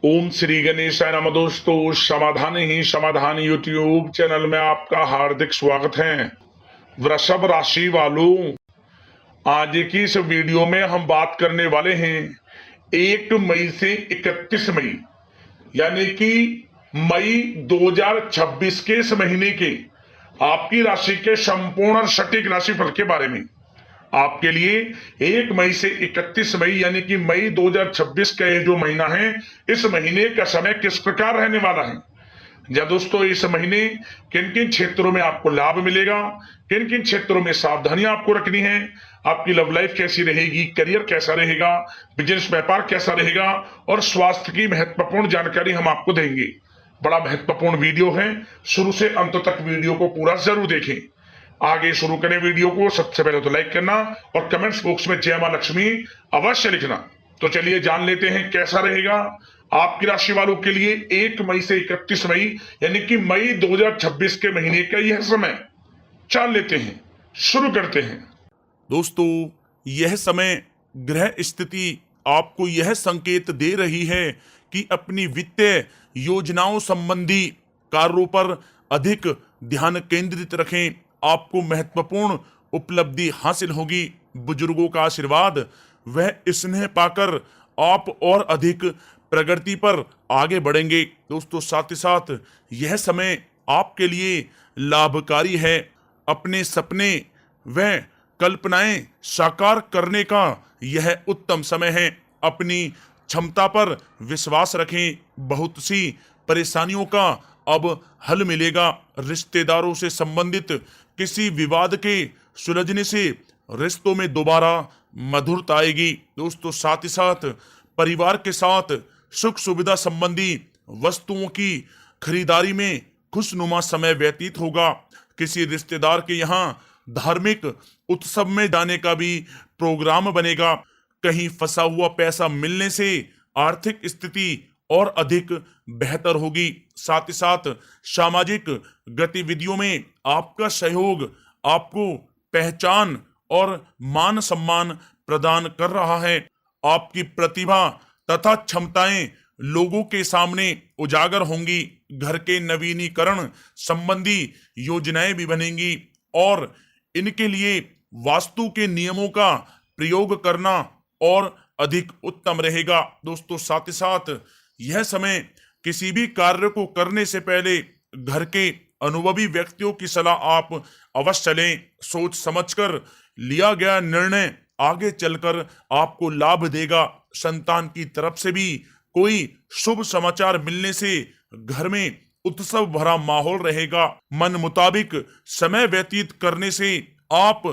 ओम श्री गणेशाय नमः। दोस्तों, समाधान ही समाधान यूट्यूब चैनल में आपका हार्दिक स्वागत है। वृषभ राशि वालों, आज की इस वीडियो में हम बात करने वाले हैं 1 मई से 31 मई यानी कि मई 2026 के इस महीने के आपकी राशि के संपूर्ण सटीक राशिफल के बारे में। आपके लिए 1 मई से 31 मई यानी कि मई 2026 का ये जो महीना है, इस महीने का समय किस प्रकार रहने वाला है। या दोस्तों, इस महीने किन किन क्षेत्रों में आपको लाभ मिलेगा, किन किन क्षेत्रों में सावधानियां आपको रखनी है, आपकी लव लाइफ कैसी रहेगी, करियर कैसा रहेगा, बिजनेस व्यापार कैसा रहेगा और स्वास्थ्य की महत्वपूर्ण जानकारी हम आपको देंगे। बड़ा महत्वपूर्ण वीडियो है, शुरू से अंत तक वीडियो को पूरा जरूर देखें। आगे शुरू करें वीडियो को, सबसे पहले तो लाइक करना और कमेंट्स बॉक्स में जय मां लक्ष्मी अवश्य लिखना। तो चलिए जान लेते हैं कैसा रहेगा आपकी राशि वालों के लिए 1 मई से 31 मई यानी कि मई 2026 के महीने का यह समय। जान लेते हैं, शुरू करते हैं। दोस्तों, यह समय ग्रह स्थिति आपको यह संकेत दे रही है कि अपनी वित्तीय योजनाओं संबंधी कार्यों पर अधिक ध्यान केंद्रित रखें। आपको महत्वपूर्ण उपलब्धि हासिल होगी। बुजुर्गों का आशीर्वाद वह स्नेह पाकर आप और अधिक प्रगति पर आगे बढ़ेंगे। दोस्तों, साथ ही साथ यह समय आपके लिए लाभकारी है। अपने सपने व कल्पनाएं साकार करने का यह उत्तम समय है। अपनी क्षमता पर विश्वास रखें। बहुत सी परेशानियों का अब हल मिलेगा। रिश्तेदारों से संबंधित किसी विवाद के सुलझने से रिश्तों में दोबारा मधुरता आएगी। दोस्तों, साथ ही साथ परिवार के साथ सुख सुविधा संबंधी वस्तुओं की खरीदारी में खुशनुमा समय व्यतीत होगा। किसी रिश्तेदार के यहाँ धार्मिक उत्सव में जाने का भी प्रोग्राम बनेगा। कहीं फंसा हुआ पैसा मिलने से आर्थिक स्थिति और अधिक बेहतर होगी। साथ ही साथ सामाजिक गतिविधियों में आपका सहयोग आपको पहचान और मान सम्मान प्रदान कर रहा है। आपकी प्रतिभा तथा क्षमताएं लोगों के सामने उजागर होंगी। घर के नवीनीकरण संबंधी योजनाएं भी बनेंगी और इनके लिए वास्तु के नियमों का प्रयोग करना और अधिक उत्तम रहेगा। दोस्तों, साथ ही साथ यह समय किसी भी कार्य को करने से पहले घर के अनुभवी व्यक्तियों की सलाह आप अवश्य लें। सोच समझकर लिया गया निर्णय आगे चलकर आपको लाभ देगा। संतान की तरफ से भी कोई शुभ समाचार मिलने से घर में उत्सव भरा माहौल रहेगा। मन मुताबिक समय व्यतीत करने से आप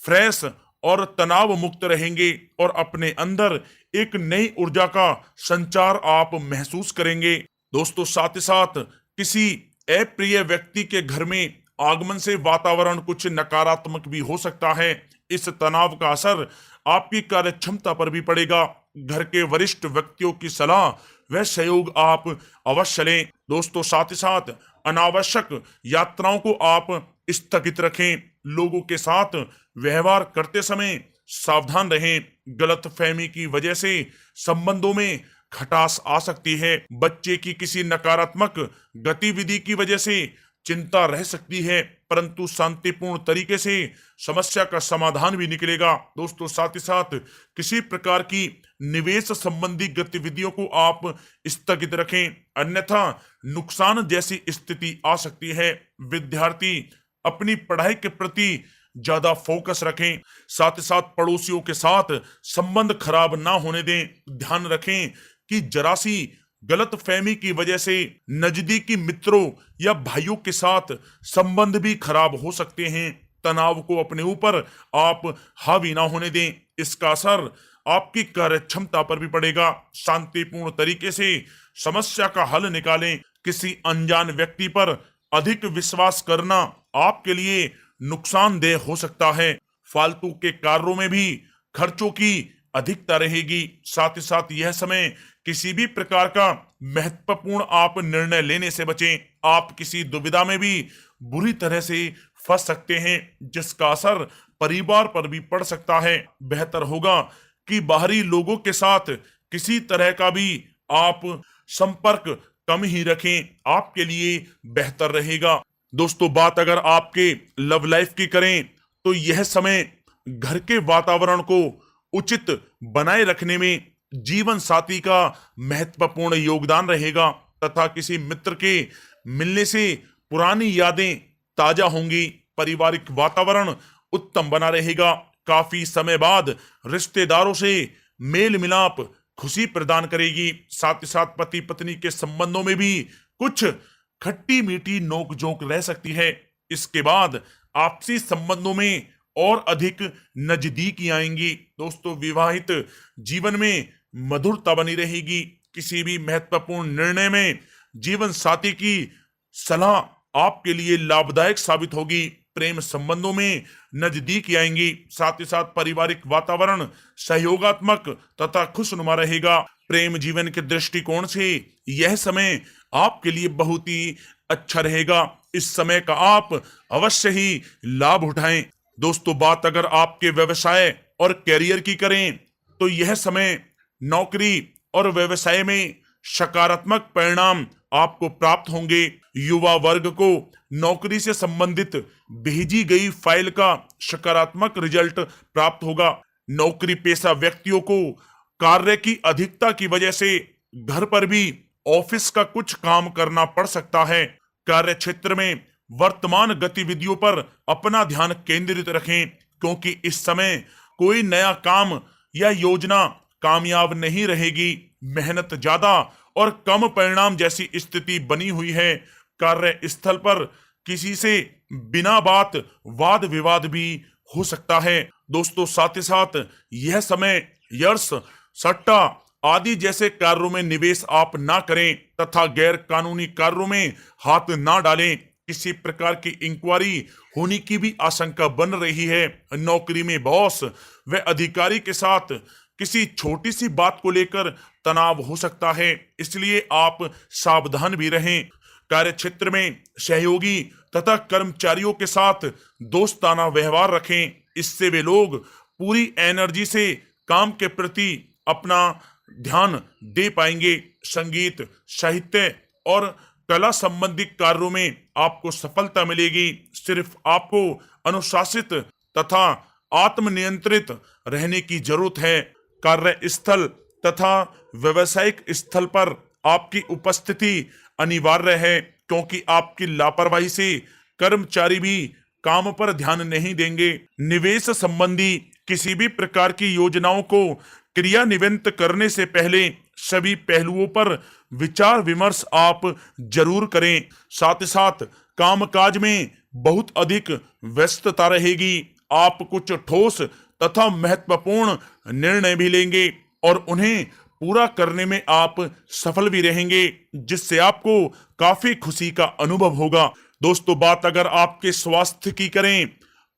फ्रेश और तनाव मुक्त रहेंगे और अपने अंदर एक नई ऊर्जा का संचार आप महसूस करेंगे। दोस्तों, साथ ही साथ किसी अप्रिय व्यक्ति के घर में आगमन से वातावरण कुछ नकारात्मक भी हो सकता है। इस तनाव का असर आपकी कार्य क्षमता पर भी पड़ेगा। घर के वरिष्ठ व्यक्तियों की सलाह व सहयोग आप अवश्य लें। दोस्तों, साथ ही साथ अनावश्यक यात्राओं को आप स्थगित रखें। लोगों के साथ व्यवहार करते समय सावधान रहें। गलतफहमी की वजह से संबंधों में खटास आ सकती है। बच्चे की किसी नकारात्मक गतिविधि की वजह से चिंता रह सकती है, परंतु शांतिपूर्ण तरीके से समस्या का समाधान भी निकलेगा। दोस्तों, साथ ही साथ किसी प्रकार की निवेश संबंधी गतिविधियों को आप स्थगित रखें, अन्यथा नुकसान जैसी स्थिति आ सकती है। विद्यार्थी अपनी पढ़ाई के प्रति ज्यादा फोकस रखें। साथ ही साथ पड़ोसियों के साथ संबंध खराब ना होने दें। ध्यान रखें कि जरा सी गलत फहमी की वजह से नजदीकी मित्रों या भाइयों के साथ संबंध भी खराब हो सकते हैं। तनाव को अपने ऊपर आप हावी ना होने दें, इसका असर आपकी कार्य क्षमता पर भी पड़ेगा। शांतिपूर्ण तरीके से समस्या का हल निकालें। किसी अनजान व्यक्ति पर अधिक विश्वास करना आपके लिए नुकसानदेह हो सकता है। फालतू के कार्यों में भी खर्चों की अधिकता रहेगी। साथ ही साथ यह समय किसी भी प्रकार का महत्वपूर्ण आप निर्णय लेने से बचें। आप किसी दुविधा में भी बुरी तरह से फंस सकते हैं, जिसका असर परिवार पर भी पड़ सकता है। बेहतर होगा कि बाहरी लोगों के साथ किसी तरह का भी आप संपर्क कम ही रखें, आपके लिए बेहतर रहेगा। दोस्तों, बात अगर आपके लव लाइफ की करें तो यह समय घर के वातावरण को उचित बनाए रखने में जीवन साथी का महत्वपूर्ण योगदान रहेगा तथा किसी मित्र के मिलने से पुरानी यादें ताजा होंगी। पारिवारिक वातावरण उत्तम बना रहेगा। काफी समय बाद रिश्तेदारों से मेल मिलाप खुशी प्रदान करेगी। साथ ही साथ पति पत्नी के संबंधों में भी कुछ खट्टी मीठी नोक झोंक रह सकती है। इसके बाद आपसी संबंधों में और अधिक नजदीकी आएंगी। दोस्तों, विवाहित जीवन में मधुरता बनी रहेगी। किसी भी महत्वपूर्ण निर्णय में जीवन साथी की सलाह आपके लिए लाभदायक साबित होगी। प्रेम संबंधों में नजदीकी आएंगी। साथ ही साथ पारिवारिक वातावरण सहयोगात्मक तथा खुशनुमा रहेगा। प्रेम जीवन के दृष्टिकोण से यह समय आपके लिए बहुत ही अच्छा रहेगा। इस समय का आप अवश्य ही लाभ उठाएं। दोस्तों, बात अगर आपके व्यवसाय और कैरियर की करें तो यह समय नौकरी और व्यवसाय में सकारात्मक परिणाम आपको प्राप्त होंगे। युवा वर्ग को नौकरी से संबंधित भेजी गई फाइल का सकारात्मक रिजल्ट प्राप्त होगा। नौकरी पेशा व्यक्तियों को कार्य की अधिकता की वजह से घर पर भी ऑफिस का कुछ काम करना पड़ सकता है। कार्य क्षेत्र में वर्तमान गतिविधियों पर अपना ध्यान केंद्रित रखें, क्योंकि इस समय कोई नया काम या योजना कामयाब नहीं रहेगी। मेहनत ज्यादा और कम परिणाम जैसी स्थिति बनी हुई है। कार्य स्थल पर किसी से बिना बात वाद विवाद भी हो सकता है। दोस्तों, साथ ही साथ यह समय यर्स सट्टा आदि जैसे कार्यों में निवेश आप ना करें तथा गैर कानूनी कार्यों में हाथ ना डालें। किसी प्रकार की इंक्वायरी होने की भी आशंका बन रही है। नौकरी में बॉस व अधिकारी के साथ किसी छोटी सी बात को लेकर तनाव हो सकता है, इसलिए आप सावधान भी रहें। कार्य क्षेत्र में सहयोगी तथा कर्मचारियों के साथ दोस्ताना व्यवहार रखें। इससे वे लोग पूरी एनर्जी से काम के प्रति अपना ध्यान दे पाएंगे। संगीत, साहित्य और कला संबंधी कार्यों में आपको सफलता मिलेगी। सिर्फ आपको अनुशासित तथा आत्मनियंत्रित रहने की जरूरत है। कार्यस्थल तथा व्यवसायिक स्थल पर आपकी उपस्थिति अनिवार्य है, क्योंकि आपकी लापरवाही से कर्मचारी भी काम पर ध्यान नहीं देंगे। निवेश संबंधी किसी भी प्रकार की योजनाओं को क्रियान्वित करने से पहले सभी पहलुओं पर विचार विमर्श आप जरूर करें। साथ ही साथ कामकाज में बहुत अधिक व्यस्तता रहेगी। आप कुछ ठोस तथा महत्वपूर्ण निर्णय भी लेंगे और उन्हें पूरा करने में आप सफल भी रहेंगे, जिससे आपको काफी खुशी का अनुभव होगा। दोस्तों, बात अगर आपके स्वास्थ्य की करें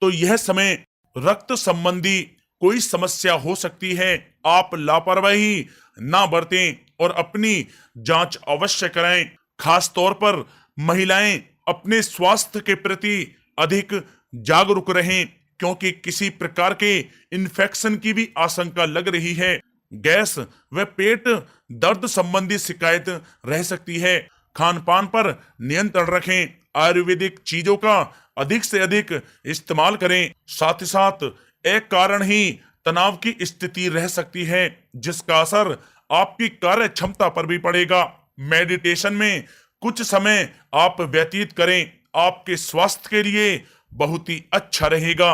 तो यह समय रक्त संबंधी कोई समस्या हो सकती है। आप लापरवाही ना बरतें और अपनी जांच अवश्य कराएं। खास तौर पर महिलाएं अपने स्वास्थ्य के प्रति अधिक जागरूक रहें, क्योंकि किसी प्रकार के इन्फेक्शन की भी आशंका लग रही है। गैस व पेट दर्द संबंधी शिकायत रह सकती है। खान पान पर नियंत्रण रखें। आयुर्वेदिक चीजों का अधिक से अधिक इस्तेमाल करें। साथ ही साथ एक कारण ही तनाव की स्थिति रह सकती है, जिसका असर आपकी कार्य क्षमता पर भी पड़ेगा। मेडिटेशन में कुछ समय आप व्यतीत करें, आपके स्वास्थ्य के लिए बहुत ही अच्छा रहेगा।